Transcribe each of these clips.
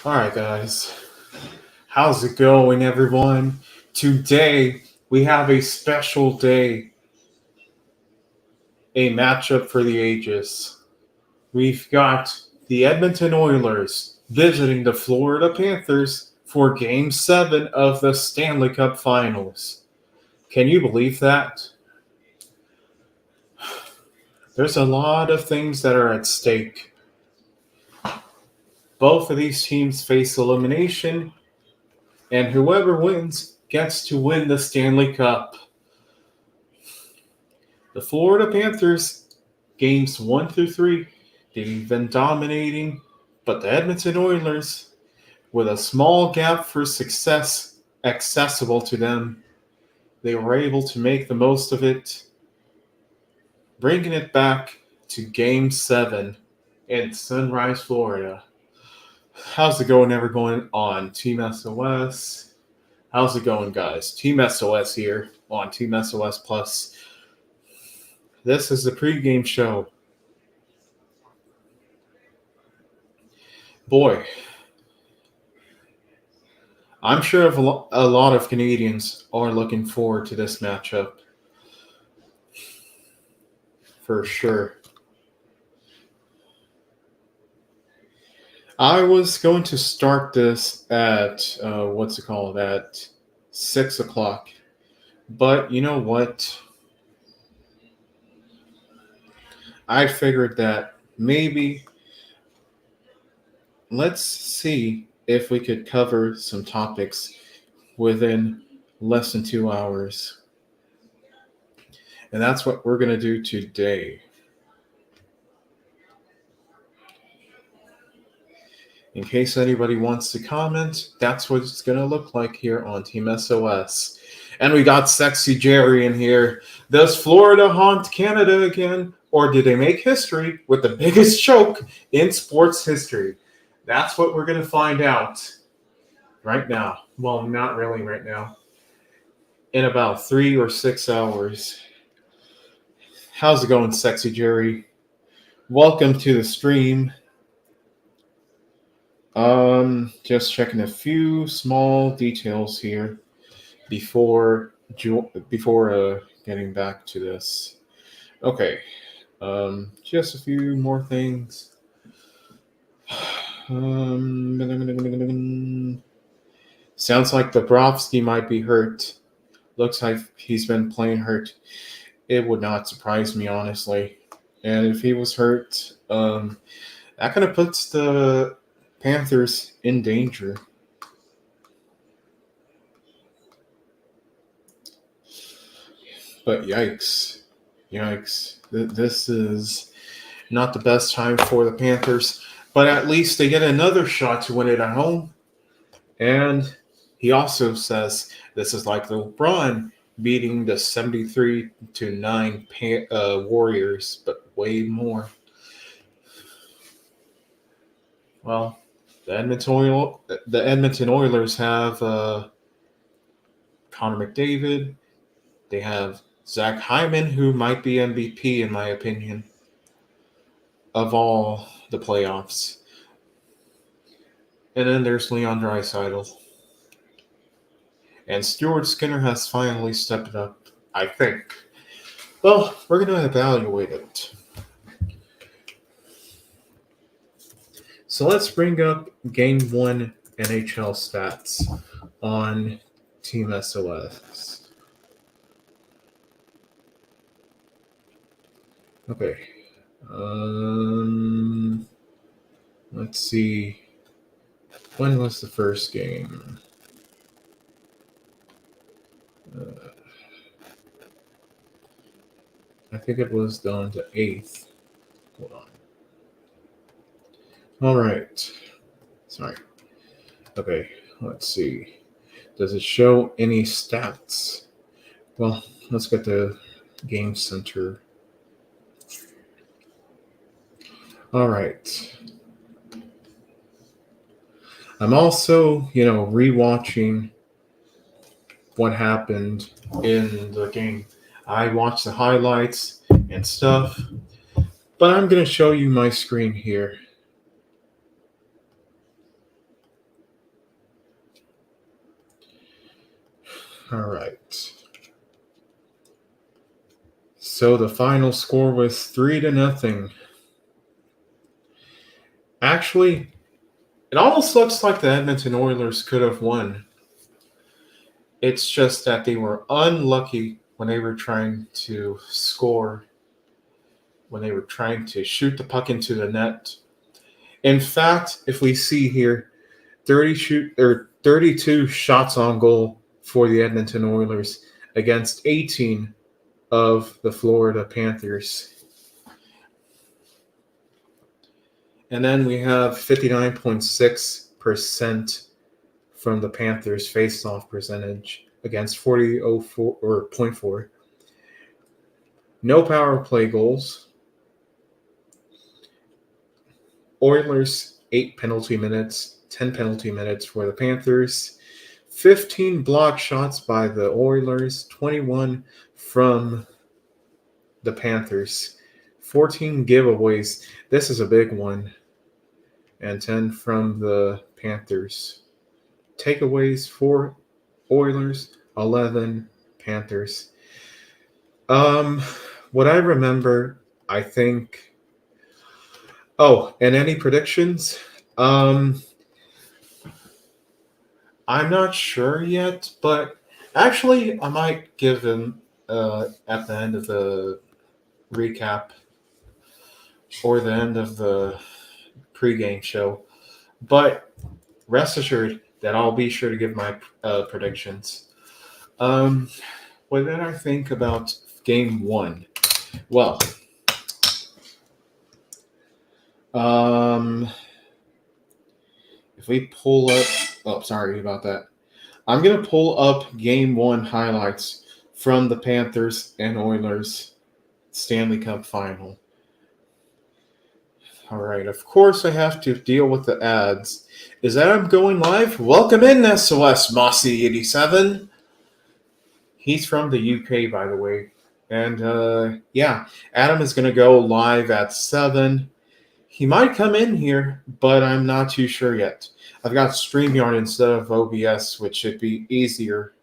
All right, guys. How's it going, everyone? Today, we have a special day, a matchup for the ages. We've got the Edmonton Oilers visiting the Florida Panthers for Game 7 of the Stanley Cup Finals. Can you believe that? There's a lot of things that are at stake. Both of these teams face elimination, and whoever wins gets to win the Stanley Cup. The Florida Panthers, games 1 through 3, they've been dominating, but the Edmonton Oilers, with a small gap for success accessible to them, they were able to make the most of it, bringing it back to Game 7 in Sunrise, Florida. How's it going, everyone, on Team S.O.S? How's it going, guys? Team S.O.S here on Team S.O.S Plus. This is the pregame show. Boy, I'm sure a lot of Canadians are looking forward to this matchup. For sure. I was going to start this at, at 6 o'clock. But you know what? I figured that maybe let's see if we could cover some topics within less than 2 hours. And that's what we're going to do today. In case anybody wants to comment, that's what it's going to look like here on Team S.O.S. And we got Sexy Jerry in here. Does Florida haunt Canada again? Or did they make history with the biggest choke in sports history? That's what we're going to find out right now. Well, not really right now. In about 3 or 6 hours. How's it going, Sexy Jerry? Welcome to the stream. Just checking a few small details here before getting back to this. Okay. Just a few more things. Sounds like Bobrovsky might be hurt. Looks like he's been playing hurt. It would not surprise me, honestly. And if he was hurt, that kind of puts the Panthers in danger. But yikes. This is not the best time for the Panthers. But at least they get another shot to win it at home. And he also says this is like LeBron beating the 73-9 Warriors, but way more. Well, the Edmonton Oilers have Connor McDavid. They have Zach Hyman, who might be MVP in my opinion of all the playoffs. And then there's Leon Draisaitl. And Stuart Skinner has finally stepped up, I think. Well, we're going to evaluate it. So let's bring up Game 1 NHL stats on Team S.O.S. Okay. Let's see. When was the first game? I think it was down to 8th. Hold on. All right. Sorry. Okay, let's see. Does it show any stats? Well, let's get the game center. All right. I'm also, rewatching what happened in the game. I watched the highlights and stuff, but I'm going to show you my screen here. All right. So the final score was 3-0. Actually, it almost looks like the Edmonton Oilers could have won. It's just that they were unlucky when they were trying to score, when they were trying to shoot the puck into the net. In fact, if we see here, 32 shots on goal for the Edmonton Oilers against 18 of the Florida Panthers. And then we have 59.6% from the Panthers face-off percentage against 40.4. No power play goals. Oilers 8 penalty minutes, 10 penalty minutes for the Panthers. 15 block shots by the Oilers, 21 from the Panthers. 14 giveaways. This is a big one. And 10 from the Panthers. Takeaways for Oilers, 11 Panthers. What I remember, I think. Oh, and any predictions? I'm not sure yet, but actually, I might give them at the end of the recap or the end of the pregame show. But rest assured that I'll be sure to give my predictions. What did I think about game one? Well, if we pull up, oh, sorry about that. I'm going to pull up game one highlights from the Panthers and Oilers Stanley Cup final. All right, of course I have to deal with the ads. Is that I'm going live? Welcome in, S.O.S. Mossy87. He's from the UK, by the way. And yeah, Adam is going to go live at 7. He might come in here, but I'm not too sure yet. I've got StreamYard instead of OBS, which should be easier.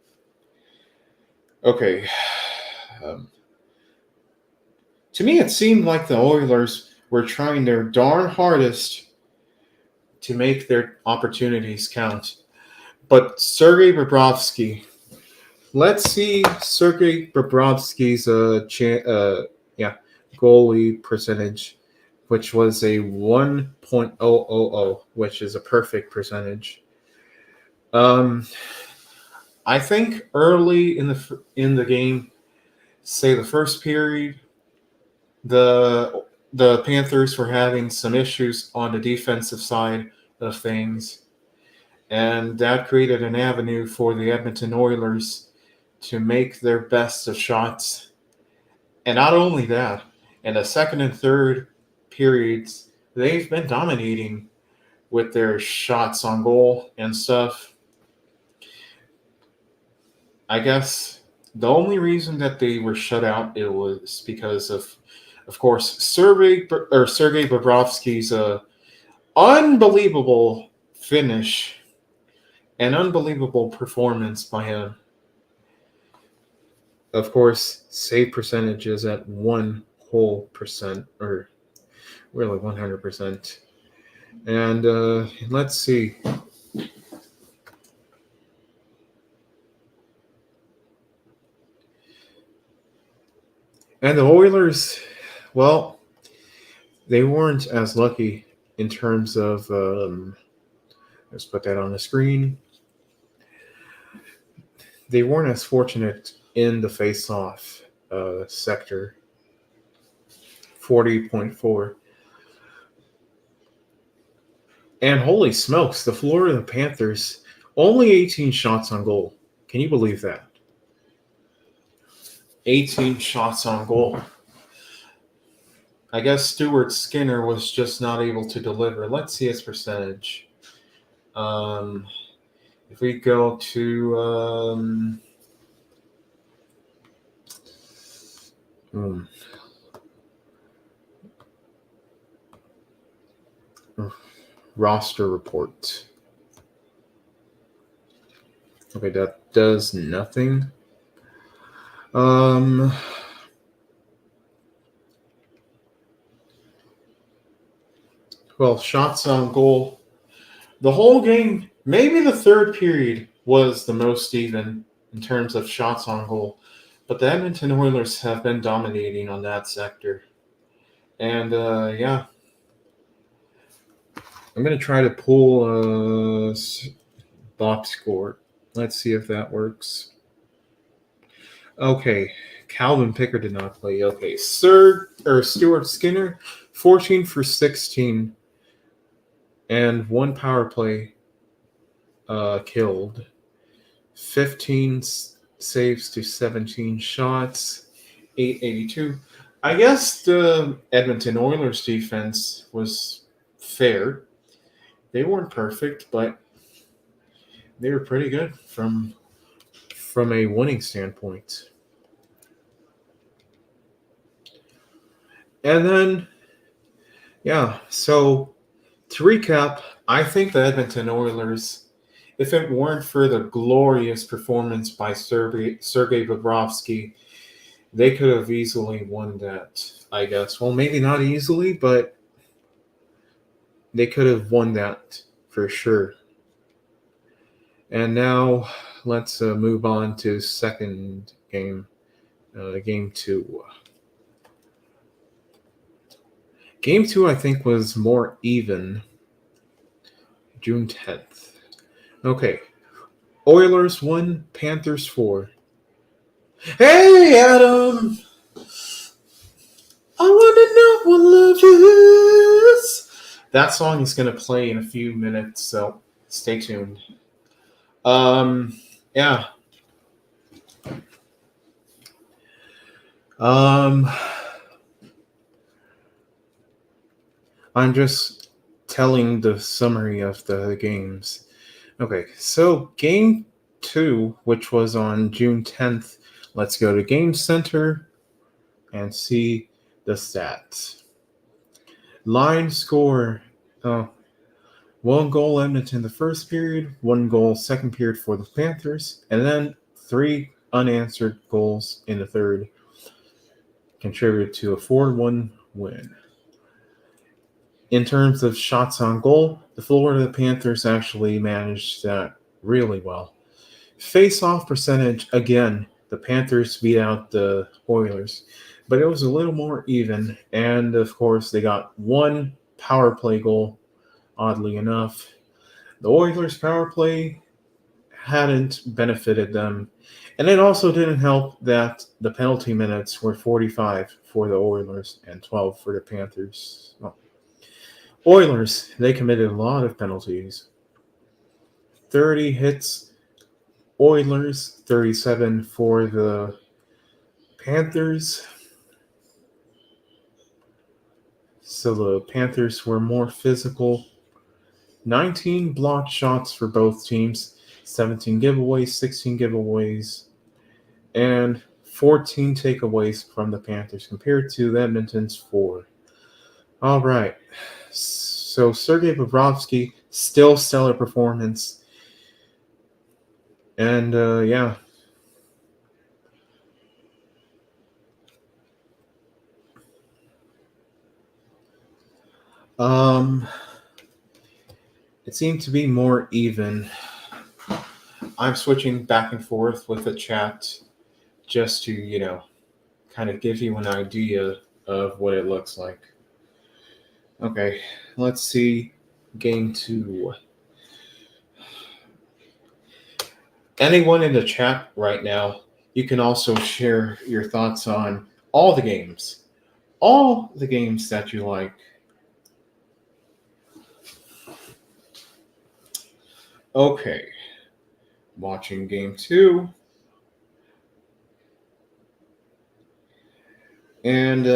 Okay. To me, it seemed like the Oilers were trying their darn hardest to make their opportunities count. But Sergei Bobrovsky, let's see Sergei Bobrovsky's goalie percentage, which was a 1.000, which is a perfect percentage. I think early in the game, say the first period, the Panthers were having some issues on the defensive side of things, and that created an avenue for the Edmonton Oilers to make their best of shots. And not only that, in the second and third periods, they've been dominating with their shots on goal and stuff. I guess the only reason that they were shut out it was because of course, Sergei Bobrovsky's unbelievable finish and unbelievable performance by him. Of course, save percentage is at 100%, or really 100%. And let's see. And the Oilers, well, they weren't as lucky in terms of, let's put that on the screen. They weren't as fortunate in the face-off sector, 40.4. And holy smokes, the Florida Panthers, only 18 shots on goal. Can you believe that? 18 shots on goal. I guess Stuart Skinner was just not able to deliver. Let's see his percentage. If we go to roster report. Okay, that does nothing. Um, well, shots on goal. The whole game, maybe the third period, was the most even in terms of shots on goal. But the Edmonton Oilers have been dominating on that sector. And yeah, I'm going to try to pull a box score. Let's see if that works. Okay, Calvin Picker did not play. Okay, Stuart Skinner, 14 for 16, and one power play killed. 15 saves to 17 shots, 882. I guess the Edmonton Oilers defense was fair. They weren't perfect, but they were pretty good from a winning standpoint. And then, yeah, so to recap, I think the Edmonton Oilers, if it weren't for the glorious performance by Sergei Bobrovsky, they could have easily won that, I guess. Well, maybe not easily, but they could have won that for sure. And now let's move on to second game, game two. Game two, I think, was more even. June 10th. Okay. Oilers 1, Panthers 4. Hey, Adam! I want to know what love is. That song is going to play in a few minutes, so stay tuned. Yeah. Um, I'm just telling the summary of the games. Okay, so game two, which was on June 10th, let's go to Game Center and see the stats. Line score, oh, one goal Edmonton the first period, one goal second period for the Panthers, and then 3 unanswered goals in the third contributed to a 4-1 win. In terms of shots on goal, the Florida Panthers actually managed that really well. Face-off percentage, again, the Panthers beat out the Oilers, but it was a little more even, and of course they got one power play goal, oddly enough. The Oilers' power play hadn't benefited them, and it also didn't help that the penalty minutes were 45 for the Oilers and 12 for the Panthers. Well, Oilers, they committed a lot of penalties. 30 hits, Oilers, 37 for the Panthers. So the Panthers were more physical. 19 blocked shots for both teams, 17 giveaways, 16 giveaways, and 14 takeaways from the Panthers compared to the Edmonton's 4. All right. So Sergei Bobrovsky, still stellar performance. And yeah. It seemed to be more even. I'm switching back and forth with the chat just to, kind of give you an idea of what it looks like. Okay, let's see game two. Anyone in the chat right now, you can also share your thoughts on all the games. All the games that you like. Okay, watching game two. And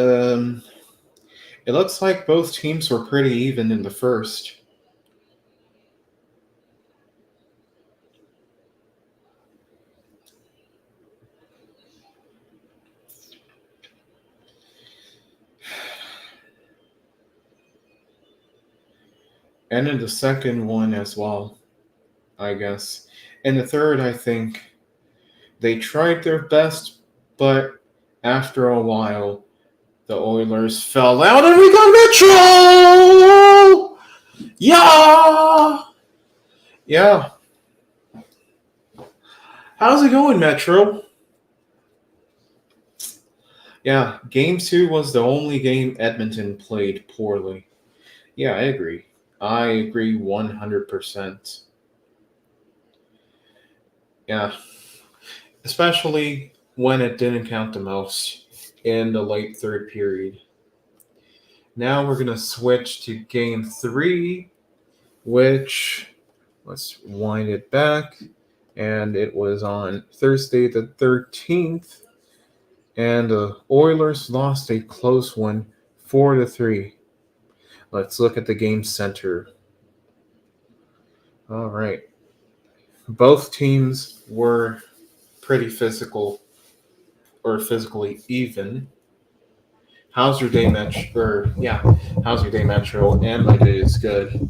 it looks like both teams were pretty even in the first. And in the second one as well. I guess. In the third, I think they tried their best, but after a while, the Oilers fell out and we got Mitchell! Yeah! Yeah. How's it going, Metro? Yeah, game two was the only game Edmonton played poorly. Yeah, I agree. I agree 100%. Yeah, especially when it didn't count the most in the late third period. Now we're going to switch to game three, which, let's wind it back. And it was on Thursday the 13th. And the Oilers lost a close one, 4-3. Let's look at the game center. All right. Both teams were pretty physical or physically even. How's your day, Metro? How's your day, Metro? And my day is good.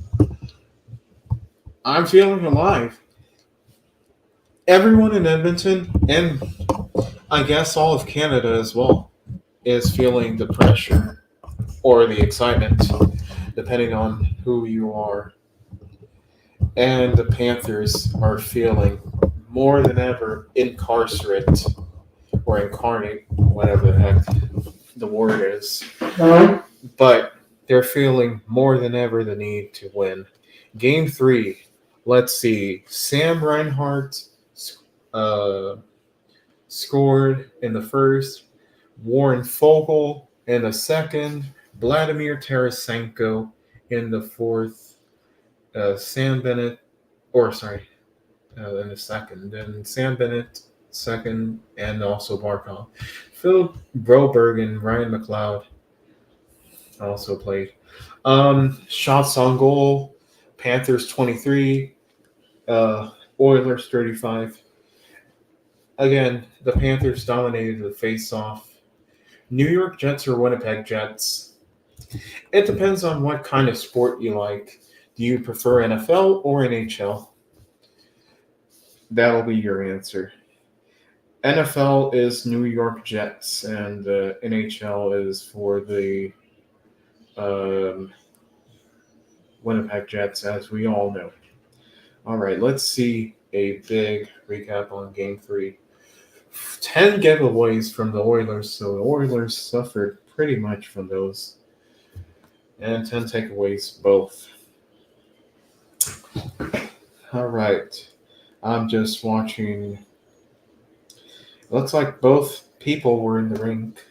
I'm feeling alive. Everyone in Edmonton, and I guess all of Canada as well, is feeling the pressure or the excitement, depending on who you are. And the Panthers are feeling more than ever incarcerate or incarnate, whatever the heck the word is. But they're feeling more than ever the need to win. Game three, let's see. Sam Reinhart uh, scored in the first, Warren Fogle in the second, Vladimir Tarasenko in the fourth, Sam Bennett, in the second, and Sam Bennett second, and also Barkov. Phil Broberg and Ryan McLeod also played. Shots on goal, Panthers 23, Oilers 35. Again, the Panthers dominated the face-off. New York Jets or Winnipeg Jets? It depends on what kind of sport you like. Do you prefer NFL or NHL? That'll be your answer. NFL is New York Jets, and NHL is for the um, Winnipeg Jets, as we all know. All right, let's see a big recap on Game 3. 10 giveaways from the Oilers, so the Oilers suffered pretty much from those. And 10 takeaways both. All right, I'm just watching. Looks like both people were in the rink.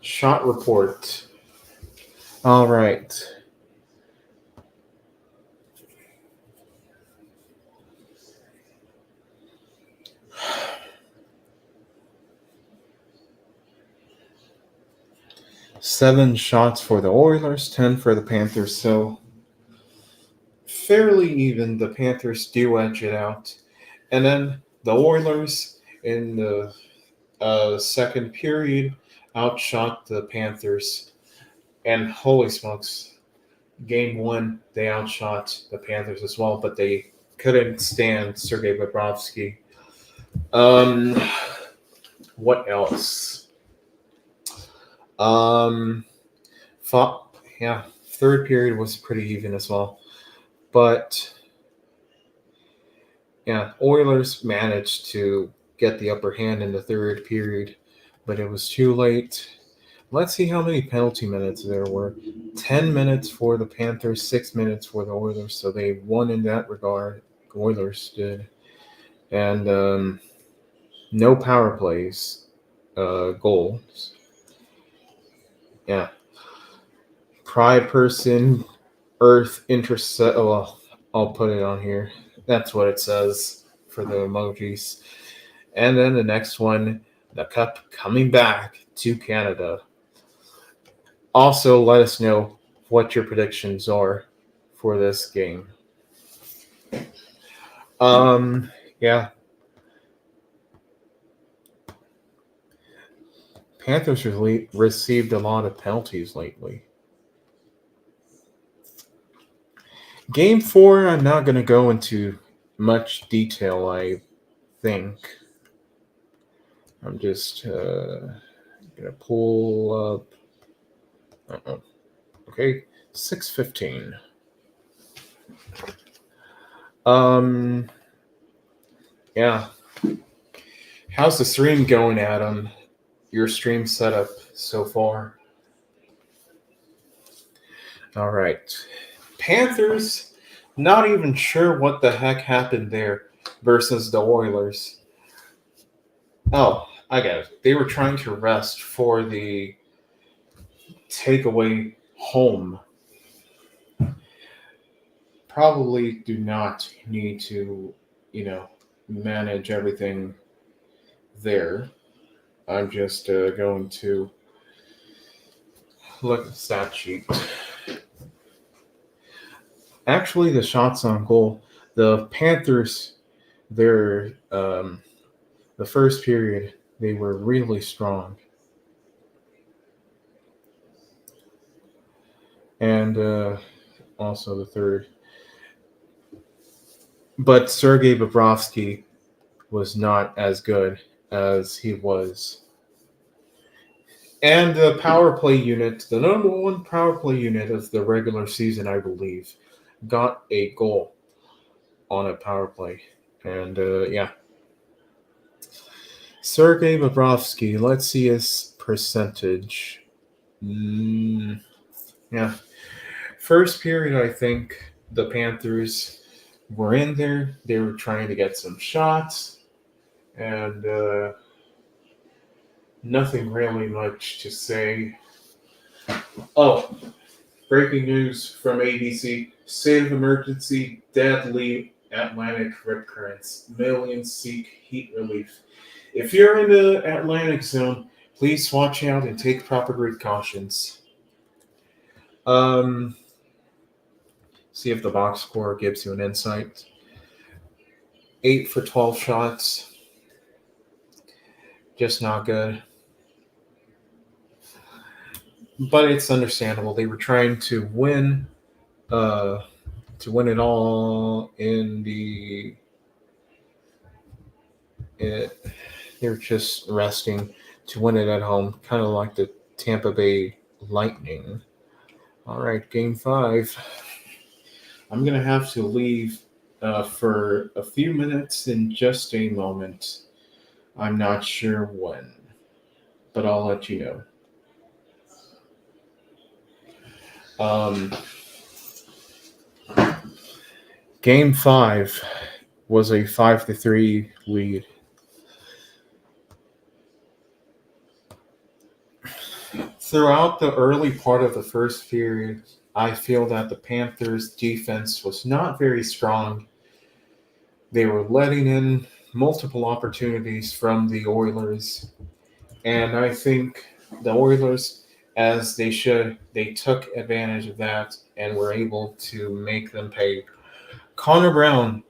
Shot report. All right. Seven shots for the Oilers, 10 for the Panthers. So fairly even. The Panthers do edge it out. And then the Oilers in the second period outshot the Panthers. And holy smokes, game one, they outshot the Panthers as well, but they couldn't stand Sergei Bobrovsky. What else? Third period was pretty even as well. But yeah, Oilers managed to get the upper hand in the third period, but it was too late. Let's see how many penalty minutes there were. 10 minutes for the Panthers, 6 minutes for the Oilers, so they won in that regard. The Oilers did. And no power plays, goals. Yeah. Pride person, Earth intercept. Oh, well, I'll put it on here. That's what it says for the emojis. And then the next one, the Cup coming back to Canada. Also, let us know what your predictions are for this game. Yeah. Panthers received a lot of penalties lately. Game 4, I'm not going to go into much detail, I think. I'm just going to pull up. Okay, 6:15. Yeah. How's the stream going, Adam? Your stream setup so far? All right. Panthers, not even sure what the heck happened there versus the Oilers. Oh, I get it. They were trying to rest for the takeaway home. Probably do not need to, manage everything there. I'm just going to look at the stat sheet. Actually, the shots on goal, the Panthers, their the first period, they were really strong. And also the third. But Sergei Bobrovsky was not as good as he was. And the power play unit, the number one power play unit of the regular season, I believe, got a goal on a power play. And yeah. Sergei Bobrovsky, let's see his percentage. Yeah. First period, I think the Panthers were in there. They were trying to get some shots. And nothing really much to say. Oh, breaking news from ABC. State of emergency, deadly Atlantic rip currents. Millions seek heat relief. If you're in the Atlantic zone, please watch out and take proper precautions. See if the box score gives you an insight. 8 for 12 shots. Just not good. But it's understandable. They were trying to win it all in the they're just resting to win it at home, kind of like the Tampa Bay Lightning. All right, game 5. I'm going to have to leave for a few minutes in just a moment. I'm not sure when, but I'll let you know. Game 5 was a 5-3 lead. Throughout the early part of the first period, I feel that the Panthers' defense was not very strong. They were letting in multiple opportunities from the Oilers, and I think the Oilers, as they should, they took advantage of that and were able to make them pay. Connor Brown,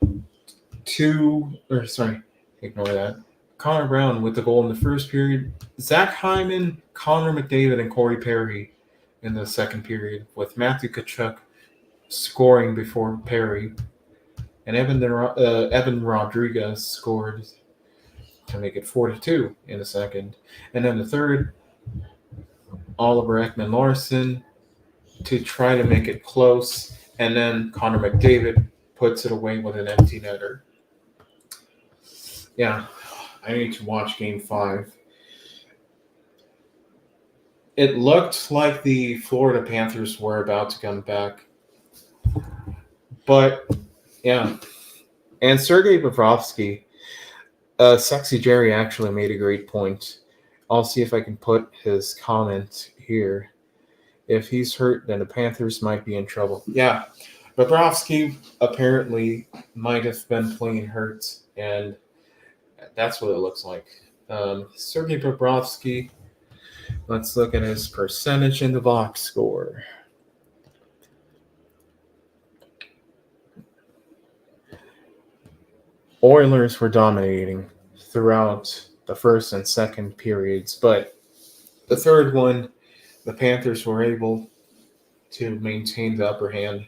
ignore that. Connor Brown with the goal in the first period. Zach Hyman, Connor McDavid, and Corey Perry in the second period, with Matthew Tkachuk scoring before Perry. And Evan Rodriguez scored to make it 4-2 in the second. And then the third, Oliver Ekman-Larsson to try to make it close. And then Connor McDavid puts it away with an empty netter. Yeah, I need to watch Game 5. It looked like the Florida Panthers were about to come back. But, yeah. And Sergei Bobrovsky, Sexy Jerry actually made a great point. I'll see if I can put his comment here. If he's hurt, then the Panthers might be in trouble. Yeah, Bobrovsky apparently might have been playing hurt, and that's what it looks like. Sergei Bobrovsky, let's look at his percentage in the box score. Oilers were dominating throughout the first and second periods, but the third one, the Panthers were able to maintain the upper hand.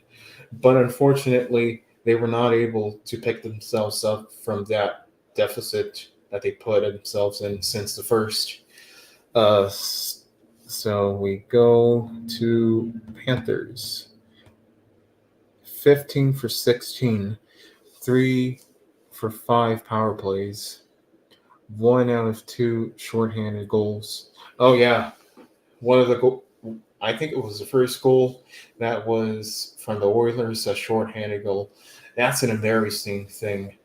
But unfortunately, they were not able to pick themselves up from that deficit that they put themselves in since the first. So we go to Panthers. 15 for 16, 3 for 5 power plays, 1 out of 2 shorthanded goals. Oh yeah, one of the I think it was the first goal that was from the Oilers, a shorthanded goal. That's an embarrassing thing.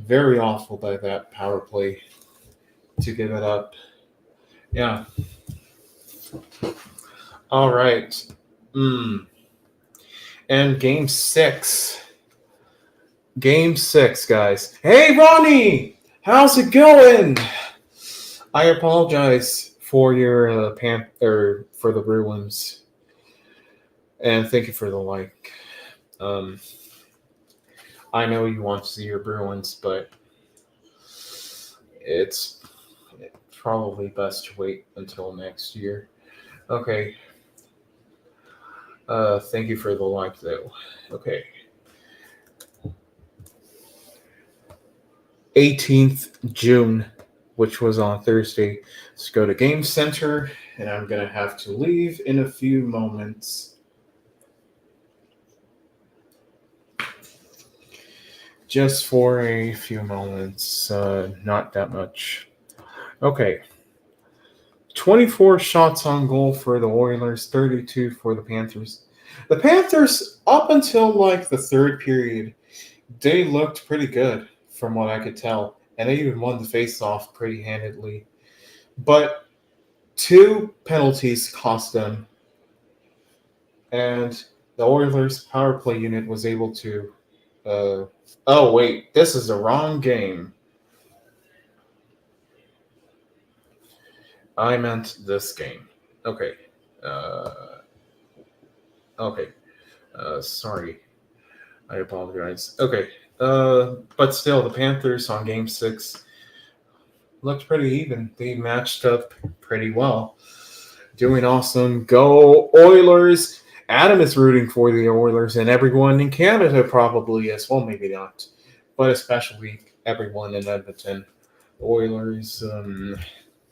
Very awful by that power play to give it up. Yeah. All right. And game 6. Game 6, guys. Hey, Ronnie! How's it going? I apologize for your for the Bruins, and thank you for the like. I know you want to see your Bruins, but it's probably best to wait until next year. Okay. Thank you for the like, though. Okay. 18th June, which was on Thursday. Let's go to Game Center, and I'm going to have to leave in a few moments. Just for a few moments, not that much. Okay. 24 shots on goal for the Oilers, 32 for the Panthers. The Panthers, up until like the third period, they looked pretty good from what I could tell. And they even won the face-off pretty handedly. But 2 penalties cost them. And the Oilers' power play unit was able to... oh, wait. This is the wrong game. I meant this game. Okay. Okay. Sorry. I apologize. Okay. But still, the Panthers on Game 6 looked pretty even. They matched up pretty well. Doing awesome. Go Oilers! Adam is rooting for the Oilers, and everyone in Canada probably as well. Maybe not. But especially everyone in Edmonton. Oilers.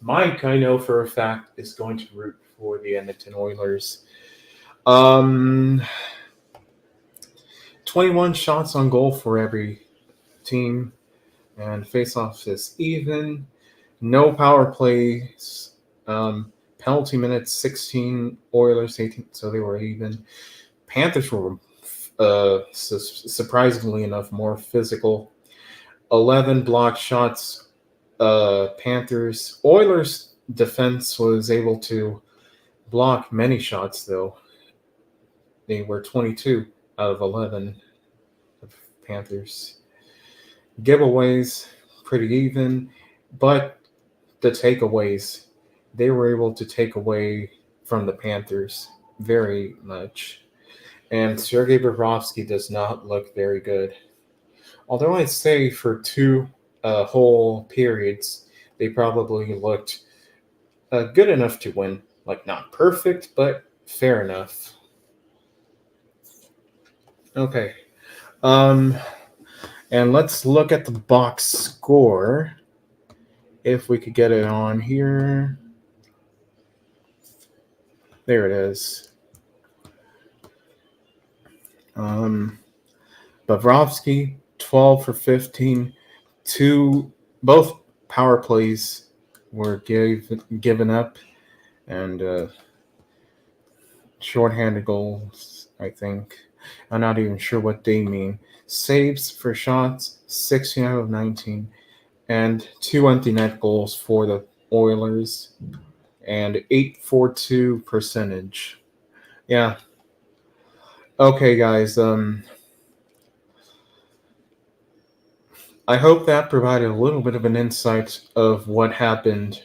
Mike, I know for a fact, is going to root for the Edmonton Oilers. 21 shots on goal for every team, and face-off is even. No power plays. Penalty minutes 16, Oilers 18, so they were even. Panthers were surprisingly enough more physical. 11 blocked shots. Panthers. Oilers defense was able to block many shots, though. They were 22 out of 11 of Panthers. Giveaways, pretty even, but the takeaways, they were able to take away from the Panthers very much. And Sergei Bobrovsky does not look very good. Although I'd say for 2 whole periods, they probably looked good enough to win. Like, not perfect, but fair enough. Okay. And let's look at the box score. If we could get it on here. There it is. Bobrovsky, 12 for 15. Both power plays were given up. And shorthanded goals, I think. I'm not even sure what they mean. Saves for shots, 16 out of 19. And 2 empty net goals for the Oilers. And 8.42 percentage. Yeah. Okay, guys. I hope that provided a little bit of an insight of what happened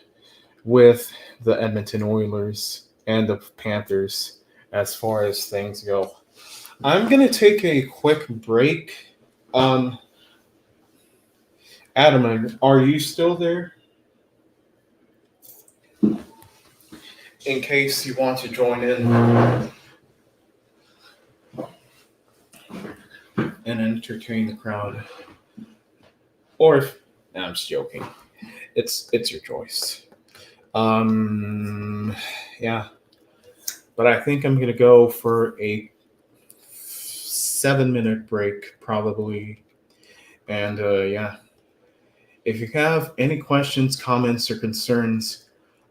with the Edmonton Oilers and the Panthers as far as things go. I'm going to take a quick break. Adam, are you still there? In case you want to join in. and entertain the crowd. Or if I'm just joking. It's your choice. Um, yeah, but I think I'm gonna go for a 7 minute break probably. And yeah, if you have any questions, comments, or concerns,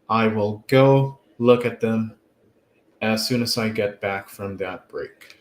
I will go look at them as soon as I get back from that break.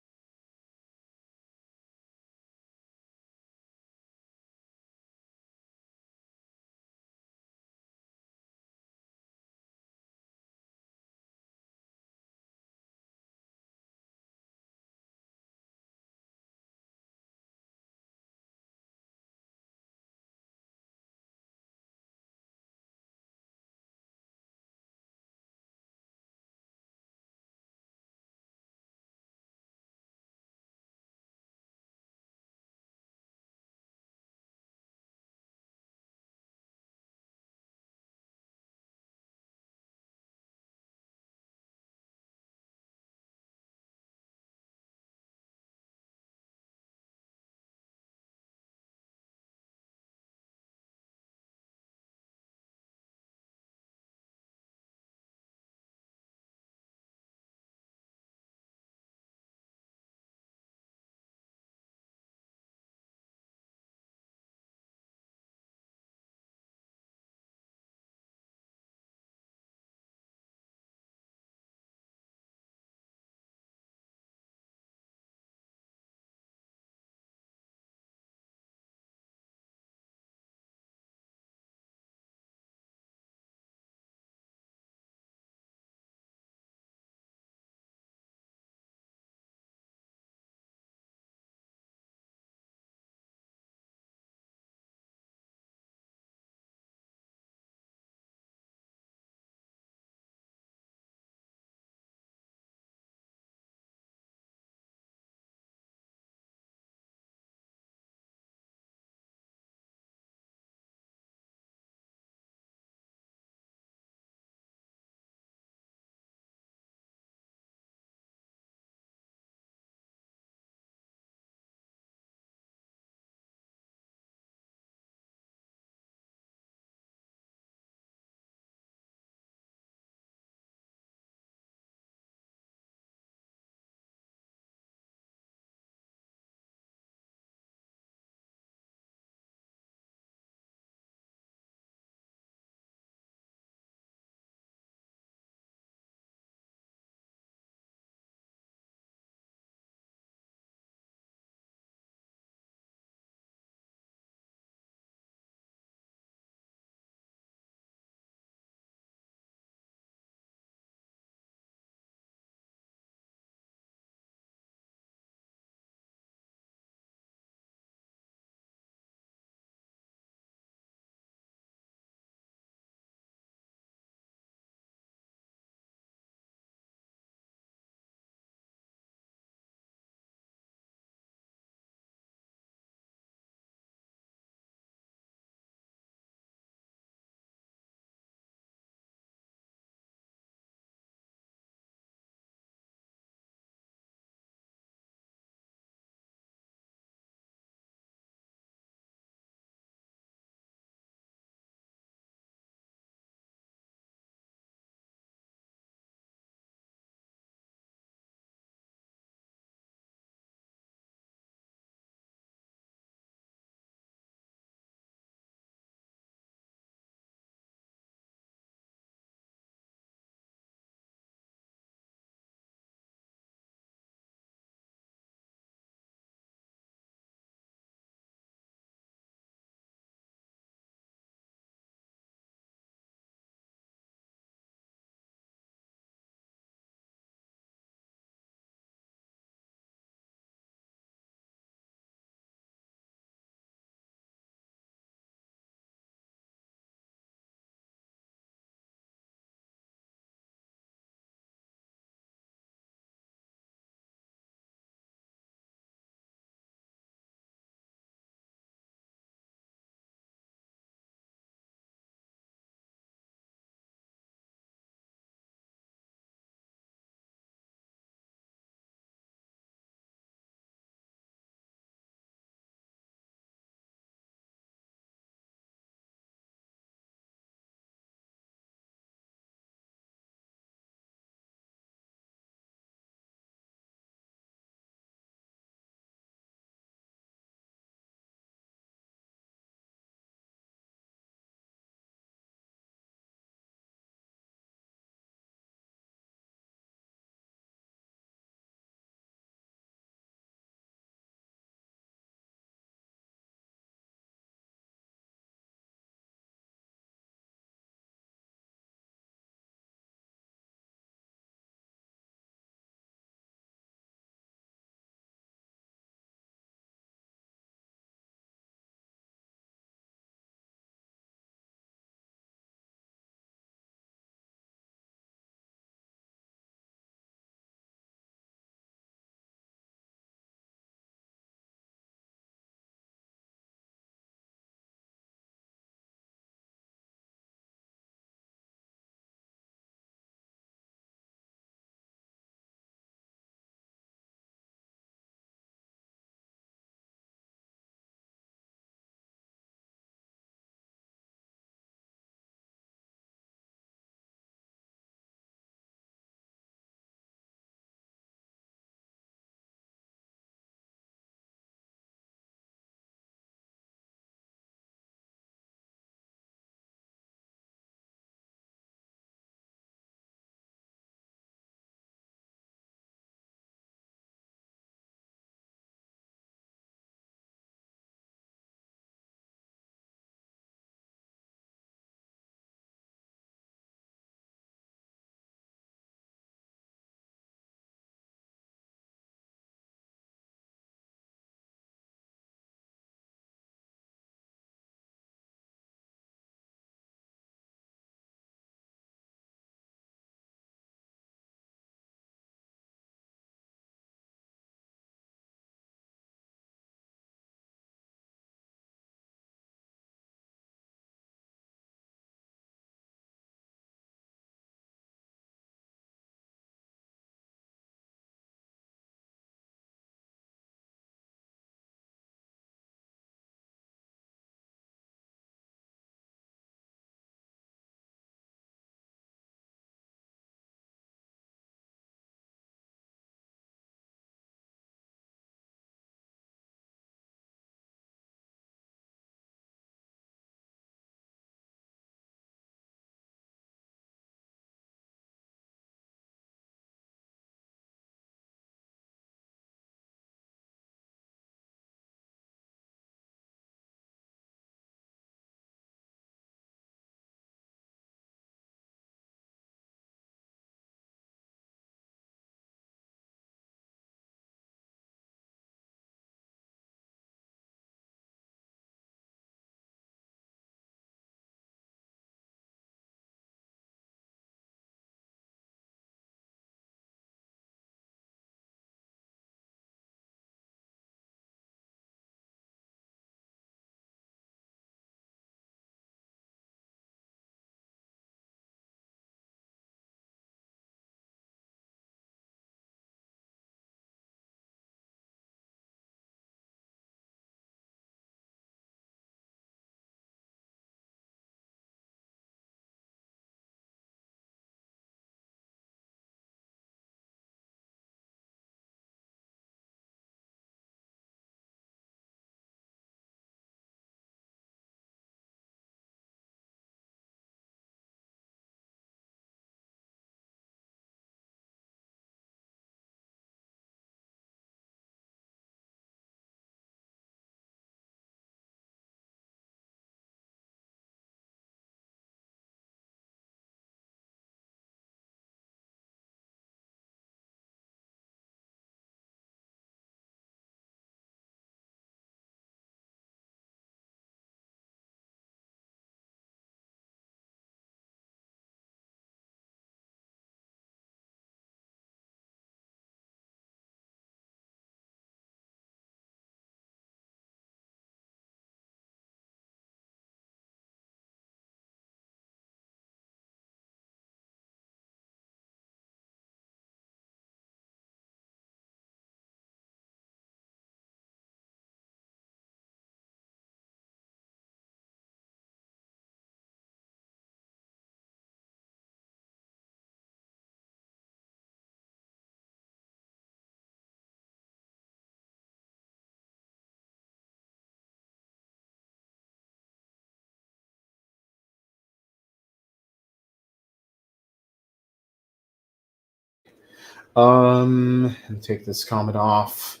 And take this comment off.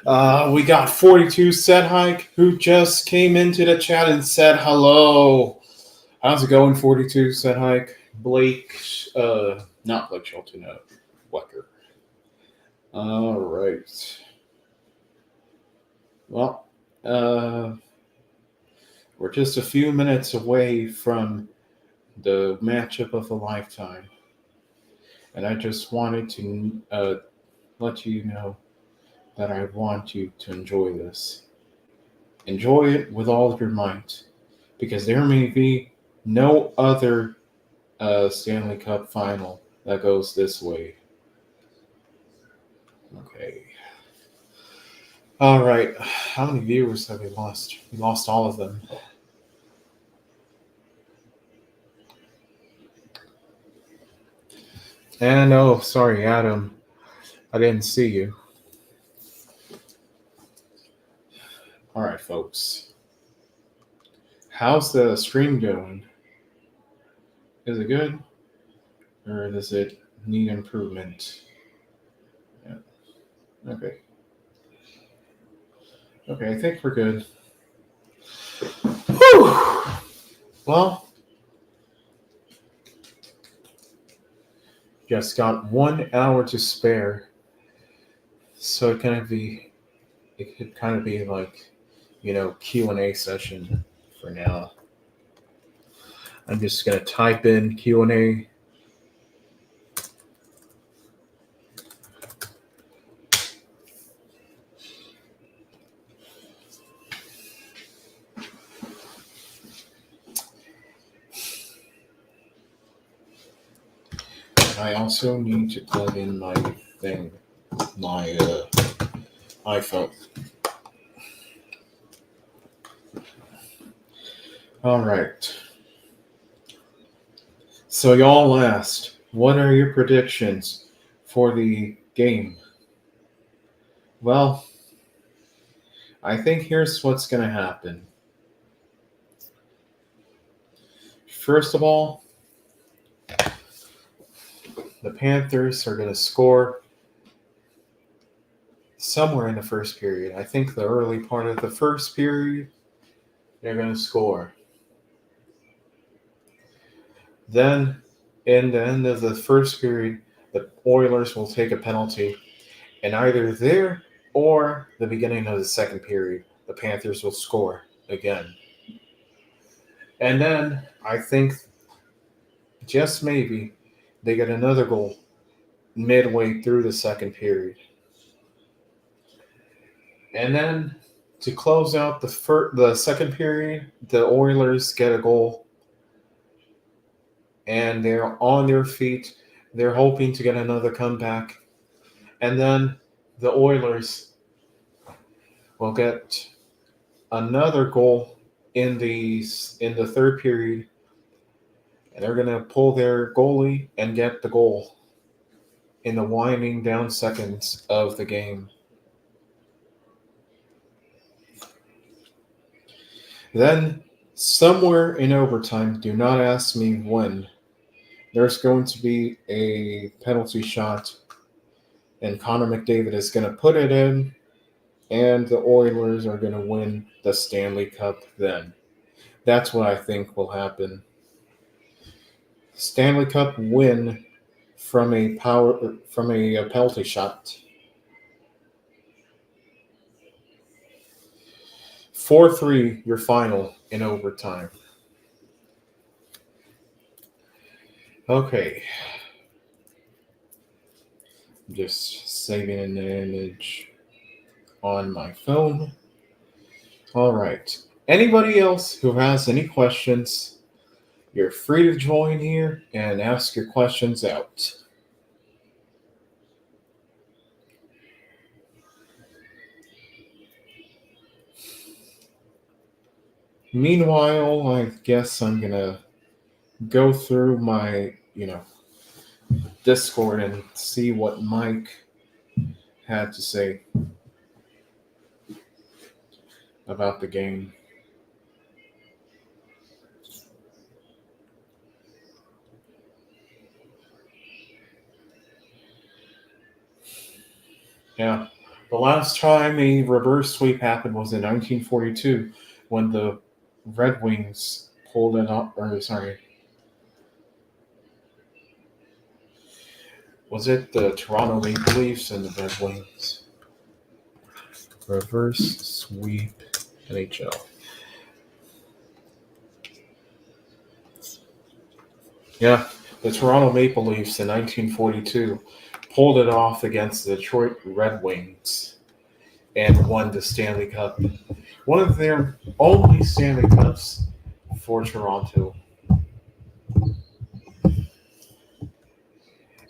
We got 42 Set Hike, who just came into the chat and said hello. How's it going, 42 Set Hike? Blake, not Blake Shelton, Wecker. All right. Well, we're just a few minutes away from the matchup of a lifetime. And I just wanted to let you know that I want you to enjoy this. Enjoy it with all of your might, because there may be no other Stanley Cup final that goes this way. Okay. All right. How many viewers have we lost? We lost all of them. And oh, sorry, Adam. I didn't see you. All right, folks. How's the stream going? Is it good? Or does it need improvement? Yeah. Okay. Okay, I think we're good. Whew. Well, just got 1 hour to spare. So it could kind of be like, Q&A session for now. I'm just going to type in Q&A. I also need to plug in my iPhone. All right. So y'all asked, what are your predictions for the game? Well, I think here's what's going to happen. First of all, the Panthers are going to score somewhere in the first period. I think the early part of the first period, they're going to score. Then, in the end of the first period, the Oilers will take a penalty. And either there or the beginning of the second period, the Panthers will score again. And then, I think, just maybe, they get another goal midway through the second period. And then, to close out the second period, the Oilers get a goal. And they're on their feet. They're hoping to get another comeback. And then the Oilers will get another goal in the third period. And they're going to pull their goalie and get the goal in the winding down seconds of the game. Then, somewhere in overtime, do not ask me when, there's going to be a penalty shot, and Connor McDavid is going to put it in, and the Oilers are going to win the Stanley Cup then. That's what I think will happen. Stanley Cup win from a penalty shot. 4-3, your final in overtime. Okay. I'm just saving an image on my phone. All right. Anybody else who has any questions, you're free to join here and ask your questions out. Meanwhile, I guess I'm going to go through my, Discord and see what Mike had to say about the game. Yeah. The last time a reverse sweep happened was in 1942 when the Red Wings pulled it off. Or, sorry, was it the Toronto Maple Leafs and the Red Wings? Reverse sweep NHL. Yeah, the Toronto Maple Leafs in 1942 pulled it off against the Detroit Red Wings and won the Stanley Cup. One of their only Stanley Cups for Toronto.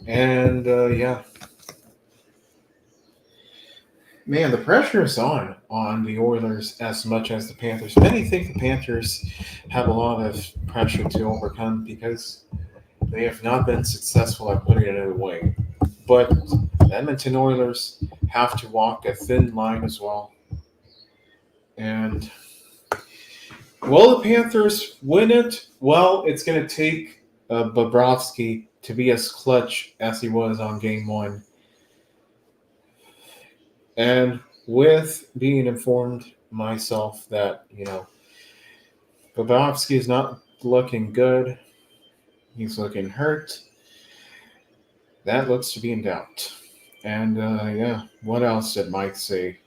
And yeah, man, the pressure is on the Oilers as much as the Panthers. Many think the Panthers have a lot of pressure to overcome because they have not been successful at putting it away. But the Edmonton Oilers have to walk a thin line as well. And will the Panthers win it? Well, it's going to take Bobrovsky to be as clutch as he was on game one. And with being informed myself that, Bobrovsky is not looking good, he's looking hurt, that looks to be in doubt. And yeah, what else did Mike say?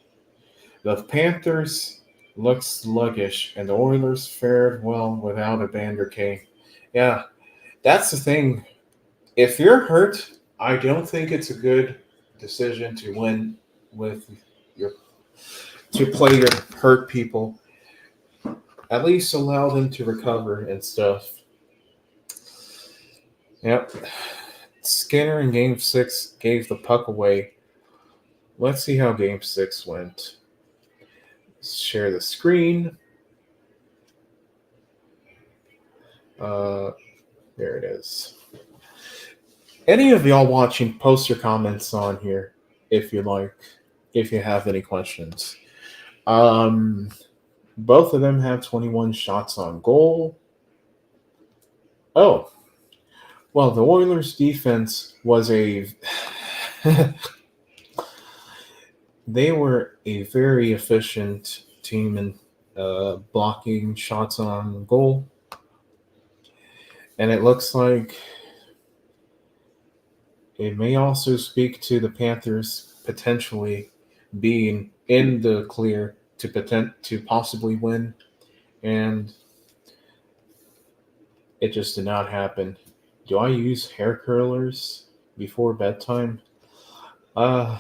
The Panthers looked sluggish, and the Oilers fared well without a Vander Kane. Yeah, that's the thing. If you're hurt, I don't think it's a good decision to win with your to play your hurt people. At least allow them to recover and stuff. Yep. Skinner in Game 6 gave the puck away. Let's see how Game 6 went. Share the screen. Uh, there it is. Any of y'all watching, post your comments on here if you like, if you have any questions. Both of them have 21 shots on goal. Oh, well, the Oilers' defense was they were a very efficient team in blocking shots on goal. And it looks like it may also speak to the Panthers potentially being in the clear to possibly win, and it just did not happen. Do I use hair curlers before bedtime? Uh,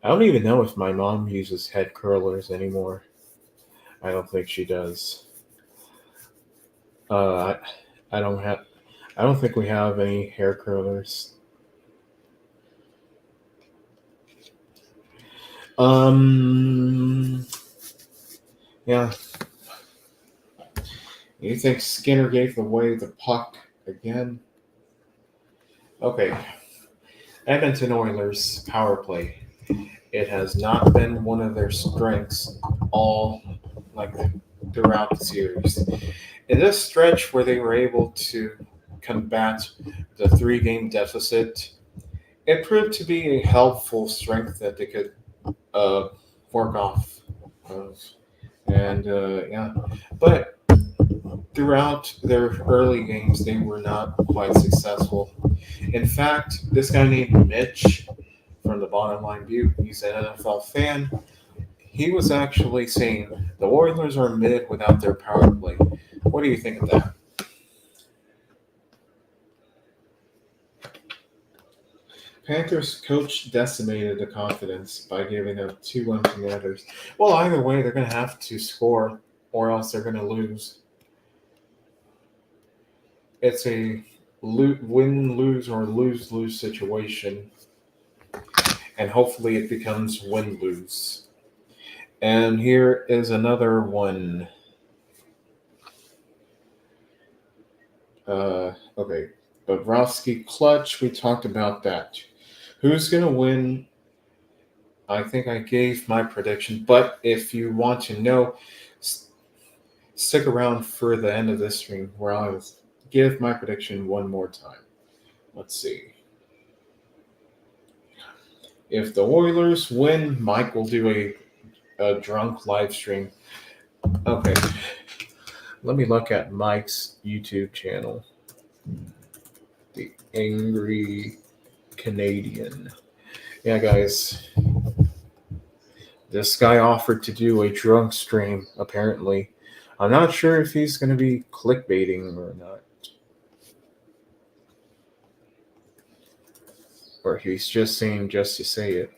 I don't even know if my mom uses head curlers anymore. I don't think she does. Uh, I don't have. I don't think we have any hair curlers. Um. Yeah. You think Skinner gave away the puck again? Okay. Edmonton Oilers power play. It has not been one of their strengths all like throughout the series. In this stretch where they were able to combat the 3-game deficit, it proved to be a helpful strength that they could uh, work off of. And yeah, but throughout their early games, they were not quite successful. In fact, this guy named Mitch from the Bottom Line View, he's an NFL fan. He was actually saying the Oilers are mid without their power play. What do you think of that? Panthers coach decimated the confidence by giving up 2 empty netters. Well, either way, they're going to have to score or else they're going to lose. It's a win, lose, or lose, lose situation. And hopefully it becomes win, lose. And here is another one. Okay. Bobrovsky clutch, we talked about that. Who's going to win? I think I gave my prediction, but if you want to know, stick around for the end of this stream where I'll give my prediction one more time. Let's see. If the Oilers win, Mike will do a drunk live stream. Okay. Let me look at Mike's YouTube channel. The Angry Canadian. Yeah, guys. This guy offered to do a drunk stream, apparently. I'm not sure if he's going to be clickbaiting or not. Or he's just saying just to say it.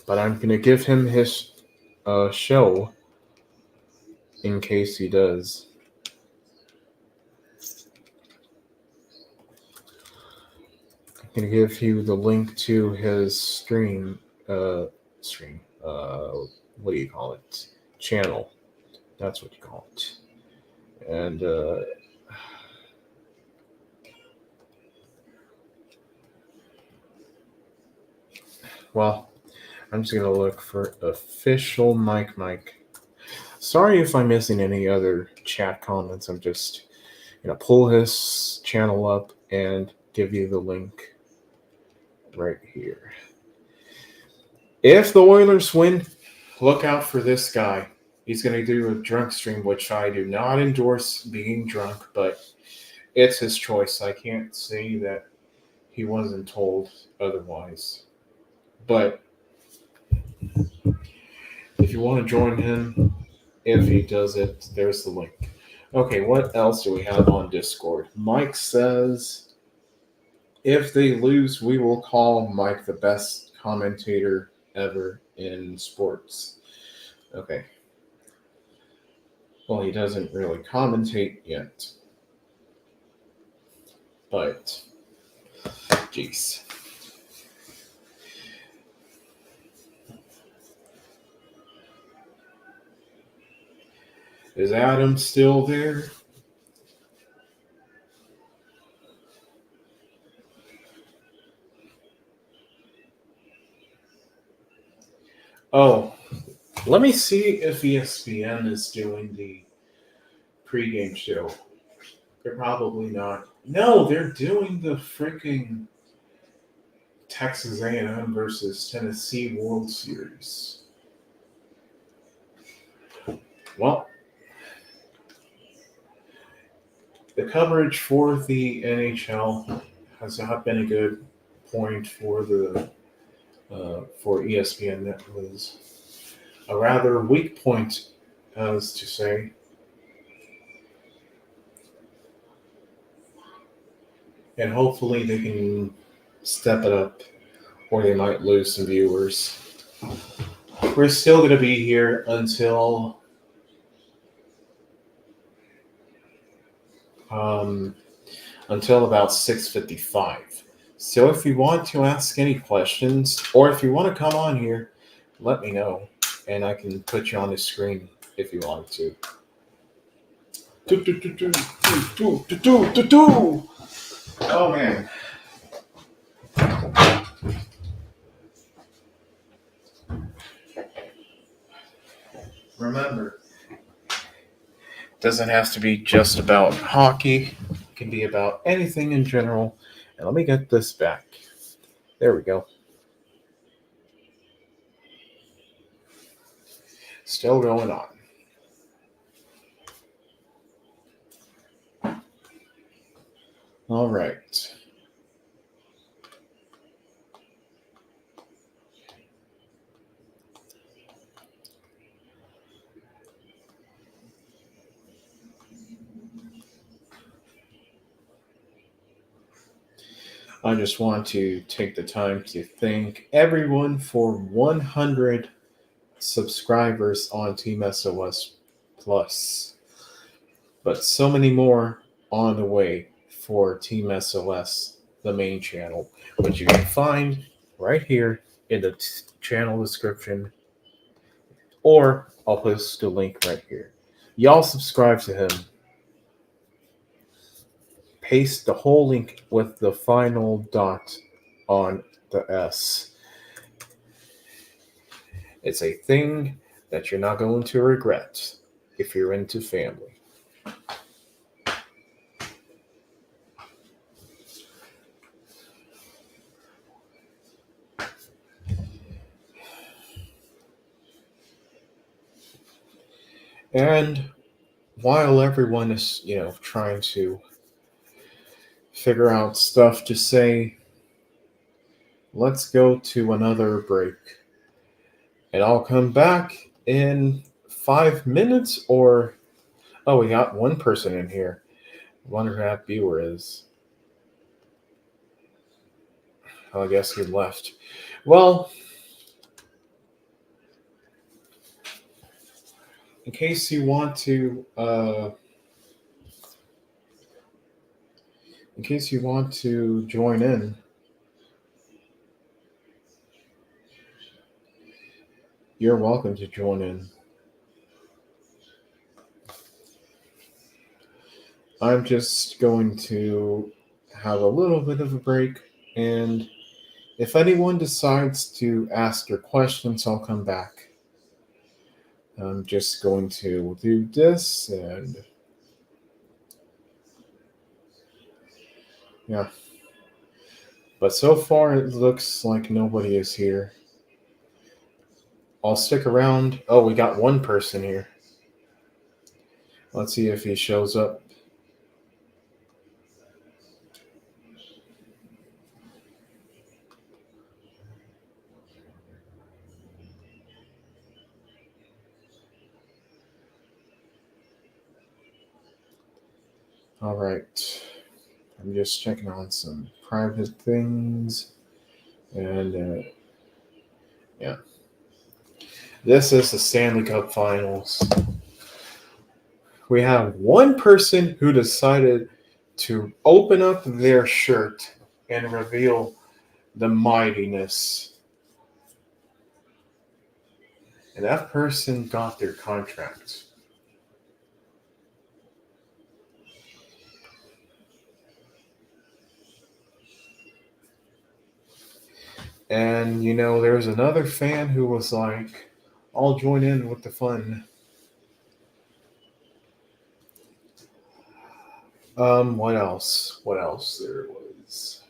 But I'm going to give him his show in case he does. I'm going to give you the link to his stream. What do you call it? Channel. That's what you call it. And well, I'm just gonna look for official Mike. Sorry if I'm missing any other chat comments. I'm just gonna pull his channel up and give you the link right here. If the Oilers win, look out for this guy. He's gonna do a drunk stream, which I do not endorse being drunk, but it's his choice. I can't say that he wasn't told otherwise. But if you want to join him, if he does it, there's the link. Okay, what else do we have on Discord? Mike says, if they lose, we will call Mike the best commentator ever in sports. Okay. Well, he doesn't really commentate yet. But, jeez. Is Adam still there? Oh, let me see if ESPN is doing the pregame show. They're probably not. No, they're doing the freaking Texas A&M versus Tennessee World Series. Well, the coverage for the NHL has not been a good point for the for ESPN. That was a rather weak point, as to say. And hopefully they can step it up, or they might lose some viewers. We're still going to be here until about 6:55. So if you want to ask any questions, or if you want to come on here, let me know, and I can put you on the screen if you want to. Oh man. Remember, it doesn't have to be just about hockey. It can be about anything in general. And let me get this back. There we go. Still going on. All right. I just want to take the time to thank everyone for 100 subscribers on Team S.O.S. Plus. But so many more on the way for Team S.O.S., the main channel, which you can find right here in the channel description, or I'll post a link right here. Y'all subscribe to him. Paste the whole link with the final dot on the S. It's a thing that you're not going to regret if you're into family. And while everyone is, trying to figure out stuff to say, let's go to another break. And I'll come back in 5 minutes or. Oh, we got one person in here. I wonder who that viewer is. Oh, I guess he left. Well, in case you want to, join in, you're welcome to join in. I'm just going to have a little bit of a break, and if anyone decides to ask their questions, I'll come back. I'm just going to do this, and yeah. But so far, it looks like nobody is here. I'll stick around. Oh, we got one person here. Let's see if he shows up. All right. I'm just checking on some private things. And yeah. This is the Stanley Cup Finals. We have one person who decided to open up their shirt and reveal the mightiness. And that person got their contract. And, there was another fan who was like, I'll join in with the fun. What else? What else there was?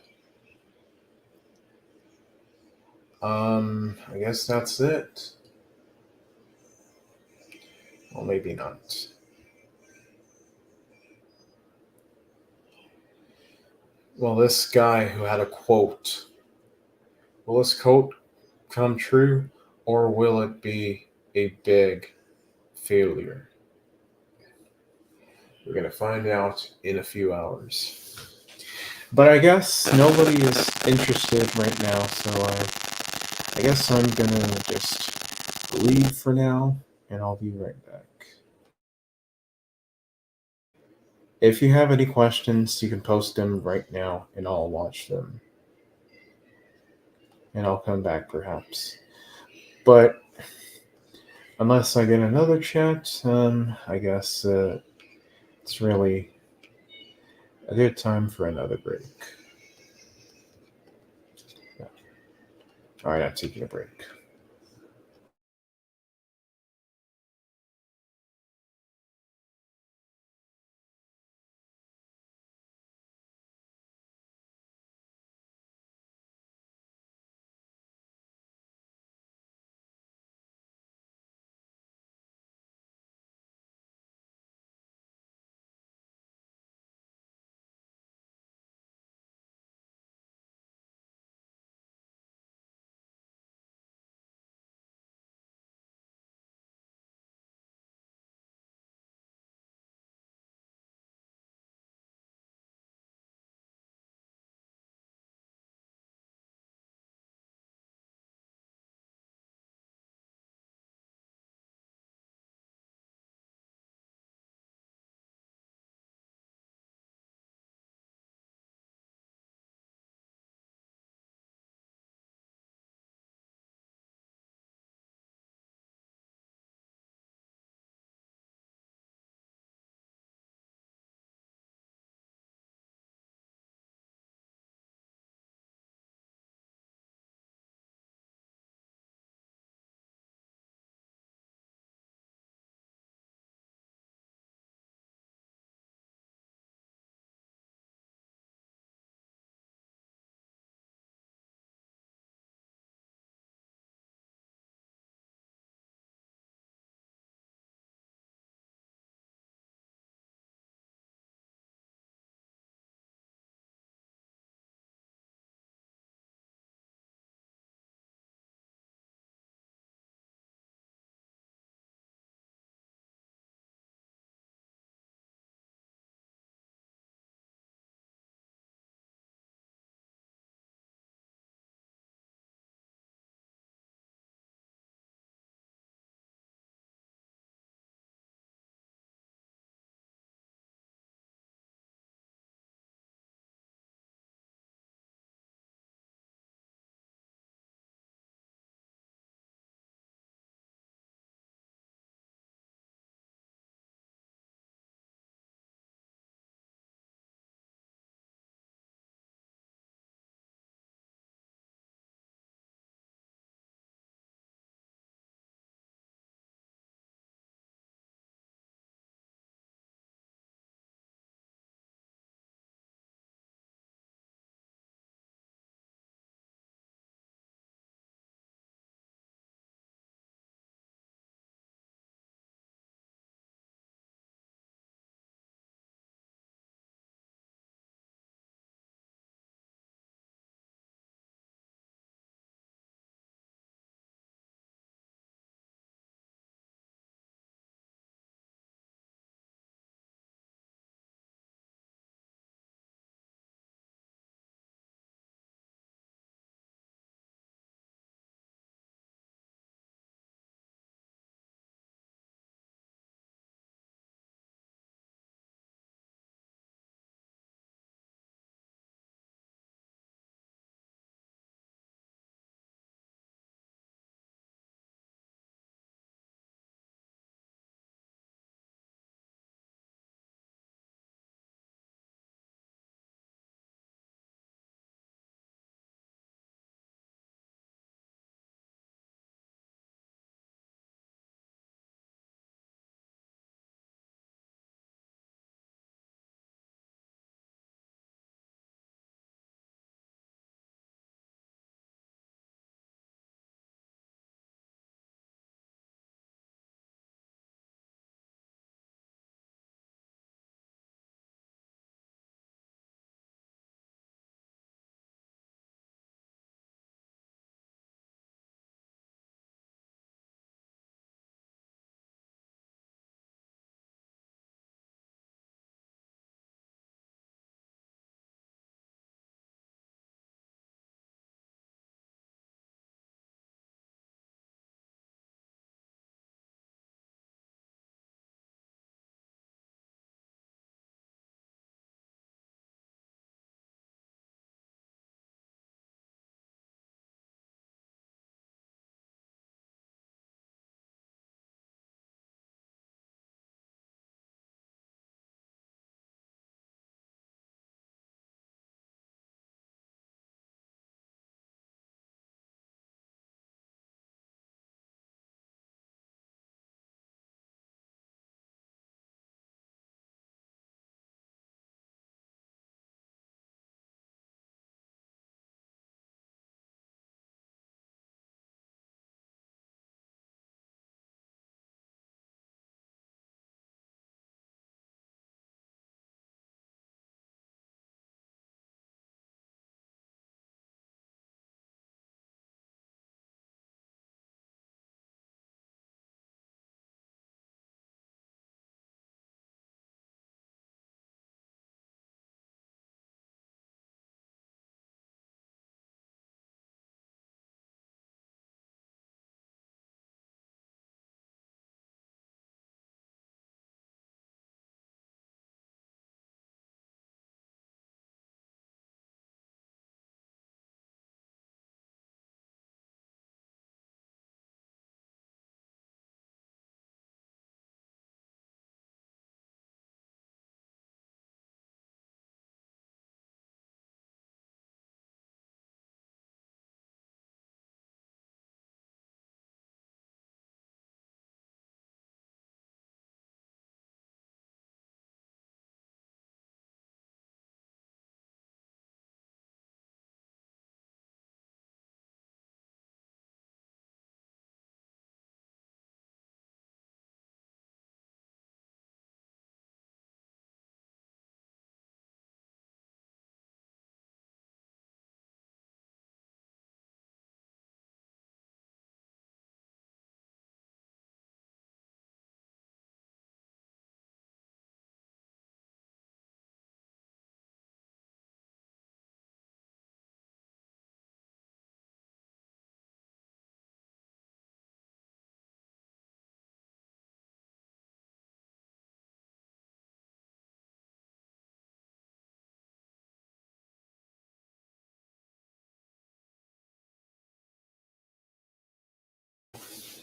I guess that's it. Well, maybe not. Well, this guy who had a quote. Will this quote come true, or will it be a big failure? We're going to find out in a few hours. But I guess nobody is interested right now, so I guess I'm going to just leave for now, and I'll be right back. If you have any questions, you can post them right now, and I'll watch them. And I'll come back perhaps. But unless I get another chat, I guess it's really a good time for another break. Yeah. All right, I'm taking a break.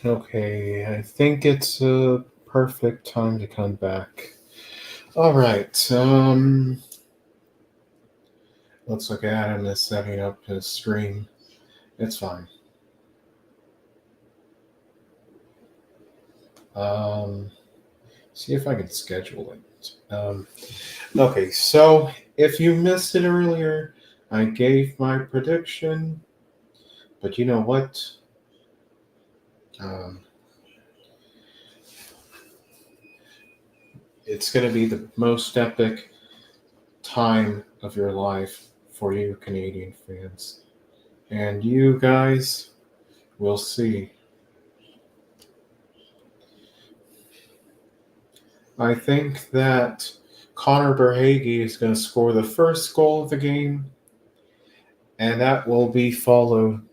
Okay, I think it's a perfect time to come back. All right. Looks like Adam is setting up his stream. It's fine. See if I can schedule it. Okay, so if you missed it earlier, I gave my prediction, but you know what? Um, it's going to be the most epic time of your life for you Canadian fans. And you guys will see. I think that Connor Berhage is going to score the first goal of the game, and that will be followed,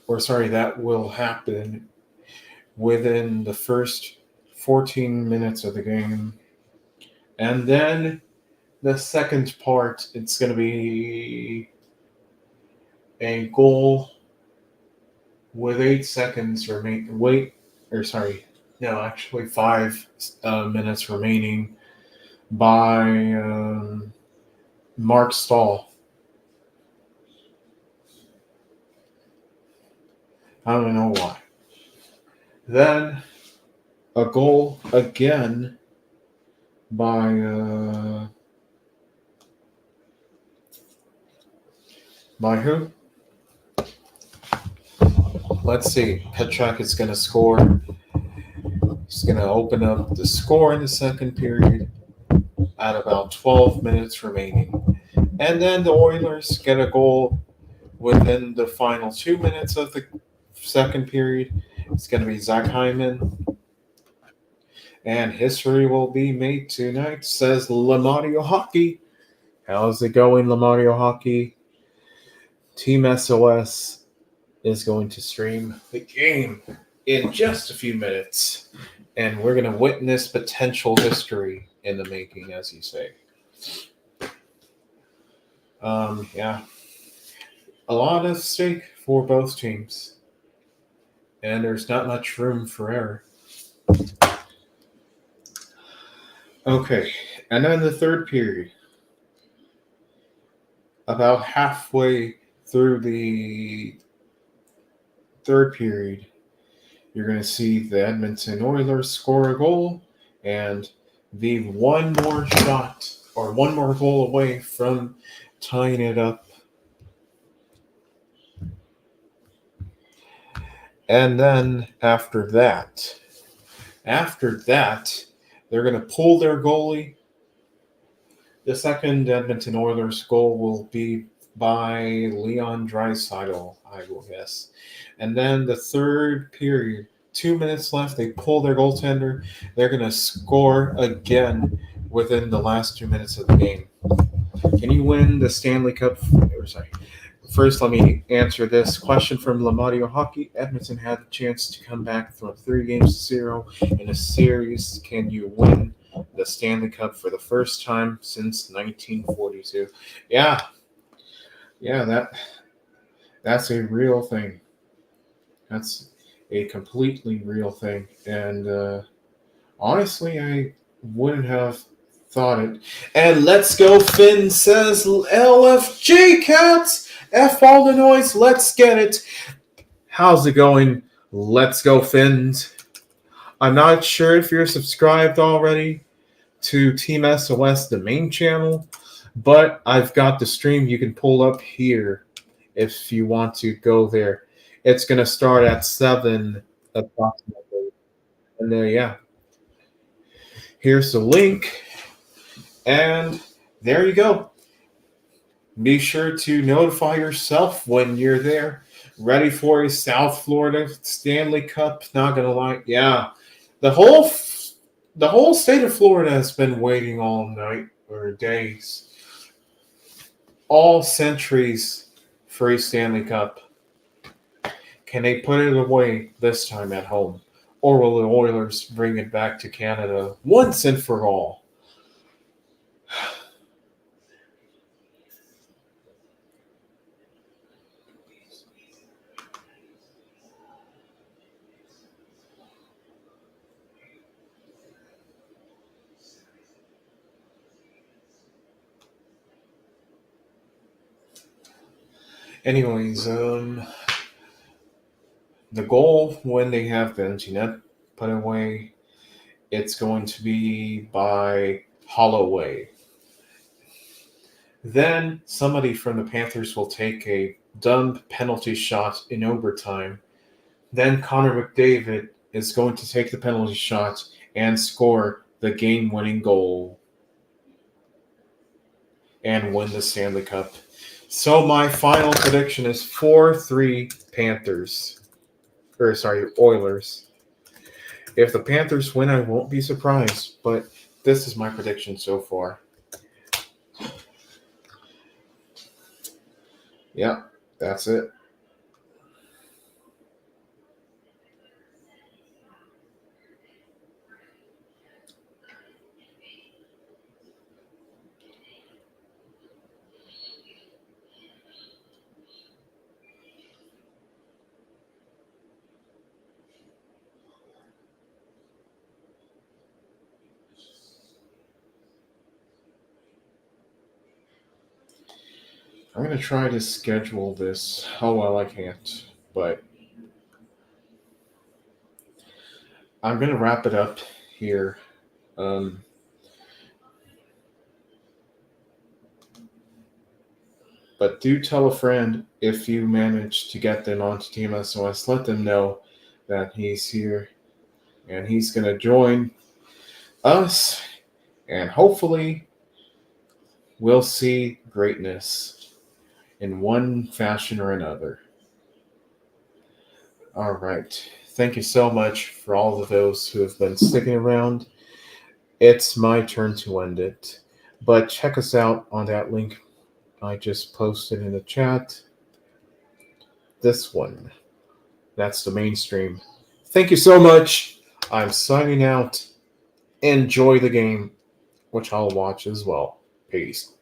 that will happen within the first 14 minutes of the game. And then the second part, it's going to be a goal with 8 seconds remaining. Actually 5 minutes remaining by Mark Stahl. I don't know why. Then a goal again by who? Let's see. Petrak is going to score. He's going to open up the score in the second period at about 12 minutes remaining. And then the Oilers get a goal within the final 2 minutes of the second period. It's going to be Zach Hyman. And history will be made tonight, says Lamario Hockey. How's it going, Lamario Hockey? Team S.O.S is going to stream the game in just a few minutes. And we're going to witness potential history in the making, as you say. Yeah. A lot at stake for both teams. And there's not much room for error. Okay. And then the third period. About halfway through the third period, you're going to see the Edmonton Oilers score a goal and be one more shot or one more goal away from tying it up. And then after that, they're going to pull their goalie. The second Edmonton Oilers goal will be by Leon Draisaitl, I will guess. And then the third period, 2 minutes left, they pull their goaltender. They're going to score again within the last 2 minutes of the game. Can you win the Stanley Cup? First, let me answer this question from Lamario Hockey. Edmonton had the chance to come back from 3-0 in a series. Can you win the Stanley Cup for the first time since 1942? Yeah, that's a real thing. That's a completely real thing. And honestly, I wouldn't have thought it. And let's go, Finn, says LFG Cats. F all the noise. Let's get it. How's it going? Let's go, Finns. I'm not sure if you're subscribed already to Team S.O.S, the main channel, but I've got the stream you can pull up here if you want to go there. It's going to start at 7 approximately. And yeah. Here's the link. And there you go. Be sure to notify yourself when you're there. Ready for a South Florida Stanley Cup. Not gonna lie, yeah. The whole state of Florida has been waiting all night or days, all centuries for a Stanley Cup. Can they put it away this time at home, or will the Oilers bring it back to Canada once and for all? Anyways, the goal when they have the empty net put away, it's going to be by Holloway. Then somebody from the Panthers will take a dumb penalty shot in overtime. Then Connor McDavid is going to take the penalty shot and score the game-winning goal and win the Stanley Cup. So my final prediction is 4-3 Panthers. Oilers. If the Panthers win, I won't be surprised, but this is my prediction so far. Yeah, that's it. I'm going to try to schedule this. Oh, well, I can't. But I'm going to wrap it up here. Um, but do tell a friend if you manage to get them onto Team S.O.S. Let them know that he's here and he's going to join us. And hopefully, we'll see greatness in one fashion or another. All right. Thank you so much for all of those who have been sticking around. It's my turn to end it. But check us out on that link I just posted in the chat. This one. That's the mainstream. Thank you so much. I'm signing out. Enjoy the game, which I'll watch as well. Peace.